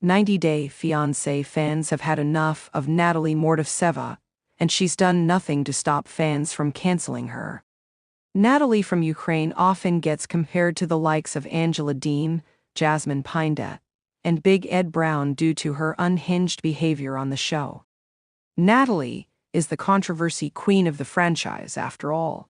90-Day Fiancé fans have had enough of Natalie Mordovtseva, and she's done nothing to stop fans from canceling her. Natalie from Ukraine often gets compared to the likes of Angela Dean, Jasmine Pinda, and Big Ed Brown due to her unhinged behavior on the show. Natalie is the controversy queen of the franchise, after all.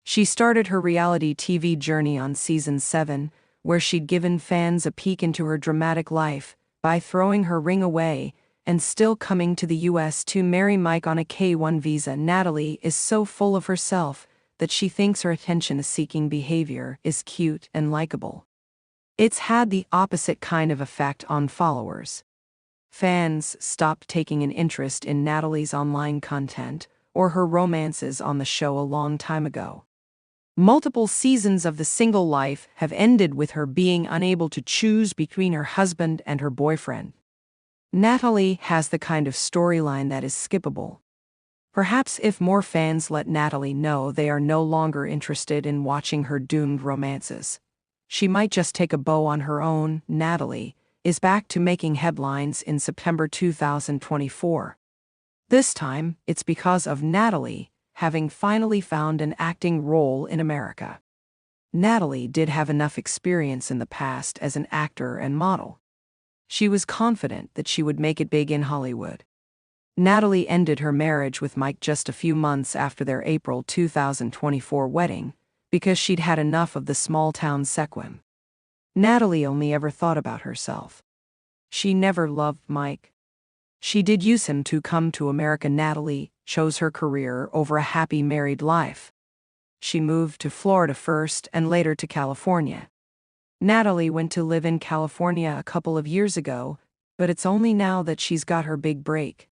She started her reality TV journey on season 7, where she'd given fans a peek into her dramatic life by throwing her ring away and still coming to the US to marry Mike on a K-1 visa. Natalie is so full of herself that she thinks her attention-seeking behavior is cute and likable. It's had the opposite kind of effect on followers. Fans stopped taking an interest in Natalie's online content or her romances on the show a long time ago. Multiple seasons of The Single Life have ended with her being unable to choose between her husband and her boyfriend. Natalie has the kind of storyline that is skippable. Perhaps if more fans let Natalie know they are no longer interested in watching her doomed romances, she might just take a bow on her own. Natalie is back to making headlines in September 2024. This time, it's because of Natalie having finally found an acting role in America. Natalie did have enough experience in the past as an actor and model. She was confident that she would make it big in Hollywood. Natalie ended her marriage with Mike just a few months after their April 2024 wedding because she'd had enough of the small-town sequin. Natalie only ever thought about herself. She never loved Mike. She did use him to come to America. Natalie chose her career over a happy married life. She moved to Florida first and later to California. Natalie went to live in California a couple of years ago, but it's only now that she's got her big break.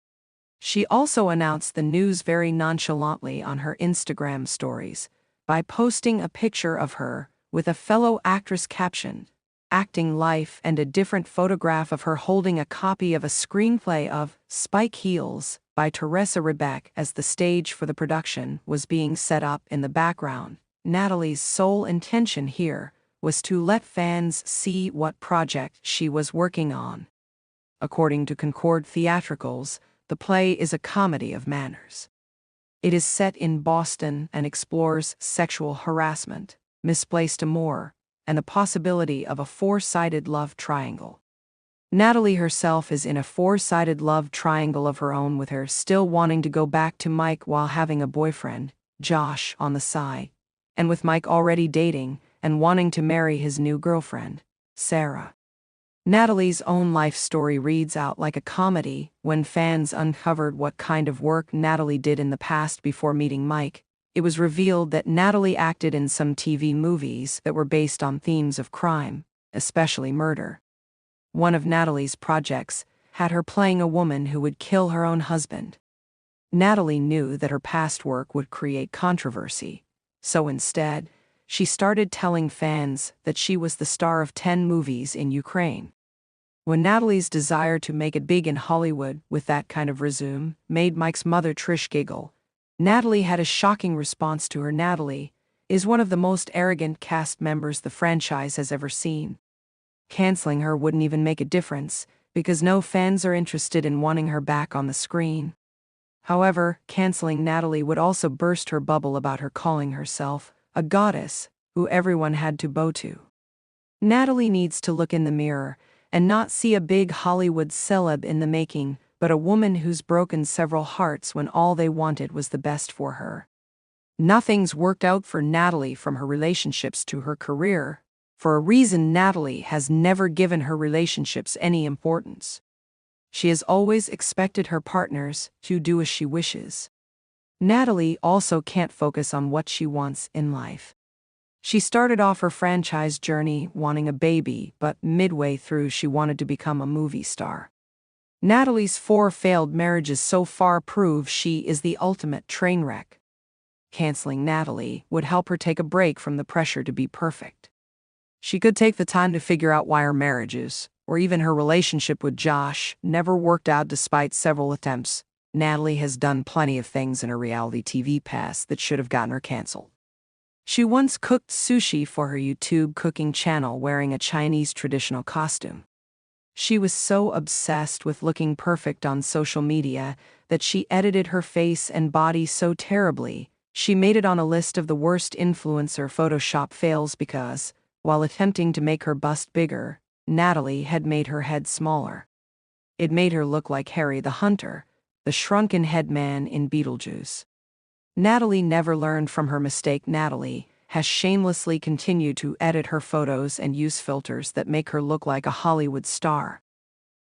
She also announced the news very nonchalantly on her Instagram stories by posting a picture of her with a fellow actress captioned, "Acting Life," and a different photograph of her holding a copy of a screenplay of Spike Heels by Teresa Rebeck as the stage for the production was being set up in the background. Natalie's sole intention here was to let fans see what project she was working on. According to Concord Theatricals, the play is a comedy of manners. It is set in Boston and explores sexual harassment, misplaced amour, and the possibility of a four-sided love triangle. Natalie herself is in a four-sided love triangle of her own, with her still wanting to go back to Mike while having a boyfriend, Josh, on the side, and with Mike already dating and wanting to marry his new girlfriend, Sarah. Natalie's own life story reads out like a comedy. When fans uncovered what kind of work Natalie did in the past before meeting Mike, it was revealed that Natalie acted in some TV movies that were based on themes of crime, especially murder. One of Natalie's projects had her playing a woman who would kill her own husband. Natalie knew that her past work would create controversy, so instead, she started telling fans that she was the star of 10 movies in Ukraine. When Natalie's desire to make it big in Hollywood with that kind of resume made Mike's mother Trish giggle, Natalie had a shocking response to her. Natalie is one of the most arrogant cast members the franchise has ever seen. Canceling her wouldn't even make a difference, because no fans are interested in wanting her back on the screen. However, canceling Natalie would also burst her bubble about her calling herself a goddess who everyone had to bow to. Natalie needs to look in the mirror and not see a big Hollywood celeb in the making, but a woman who's broken several hearts when all they wanted was the best for her. Nothing's worked out for Natalie, from her relationships to her career. For a reason, Natalie has never given her relationships any importance. She has always expected her partners to do as she wishes. Natalie also can't focus on what she wants in life. She started off her franchise journey wanting a baby, but midway through she wanted to become a movie star. Natalie's 4 failed marriages so far prove she is the ultimate train wreck. Canceling Natalie would help her take a break from the pressure to be perfect. She could take the time to figure out why her marriages, or even her relationship with Josh, never worked out despite several attempts. Natalie has done plenty of things in her reality TV past that should have gotten her canceled. She once cooked sushi for her YouTube cooking channel wearing a Chinese traditional costume. She was so obsessed with looking perfect on social media that she edited her face and body so terribly, she made it on a list of the worst influencer Photoshop fails because, while attempting to make her bust bigger, Natalie had made her head smaller. It made her look like Harry the Hunter, the shrunken head man in Beetlejuice. Natalie never learned from her mistake. Natalie has shamelessly continued to edit her photos and use filters that make her look like a Hollywood star.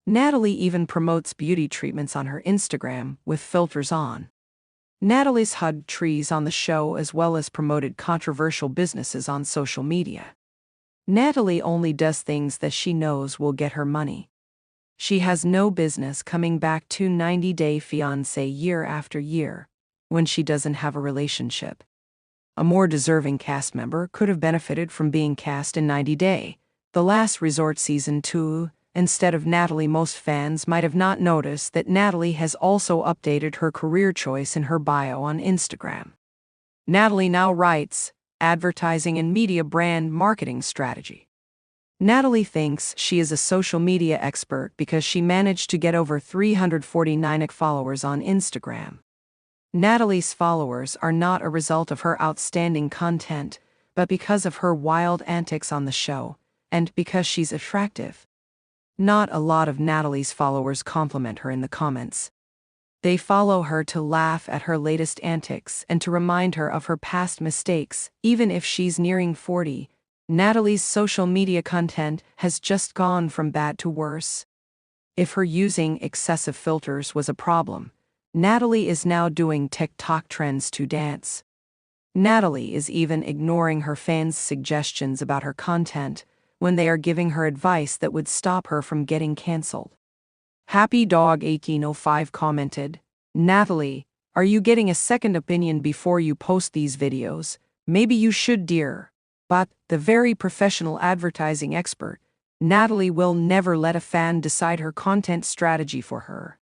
Natalie even promotes beauty treatments on her Instagram with filters on. Natalie's hugged trees on the show as well as promoted controversial businesses on social media. Natalie only does things that she knows will get her money. She has no business coming back to 90-Day Fiancé year after year when she doesn't have a relationship. A more deserving cast member could have benefited from being cast in 90 Day, The Last Resort Season 2, instead of Natalie. Most fans might have not noticed that Natalie has also updated her career choice in her bio on Instagram. Natalie now writes, advertising and media brand marketing strategy. Natalie thinks she is a social media expert because she managed to get over 349,000 followers on Instagram. Natalie's followers are not a result of her outstanding content, but because of her wild antics on the show, and because she's attractive. Not a lot of Natalie's followers compliment her in the comments. They follow her to laugh at her latest antics and to remind her of her past mistakes. Even if she's nearing 40, Natalie's social media content has just gone from bad to worse. If her using excessive filters was a problem, Natalie is now doing TikTok trends to dance. Natalie is even ignoring her fans' suggestions about her content when they are giving her advice that would stop her from getting cancelled. Happy Dog 1805 commented, Natalie, are you getting a second opinion before you post these videos? Maybe you should, dear. But, the very professional advertising expert, Natalie will never let a fan decide her content strategy for her.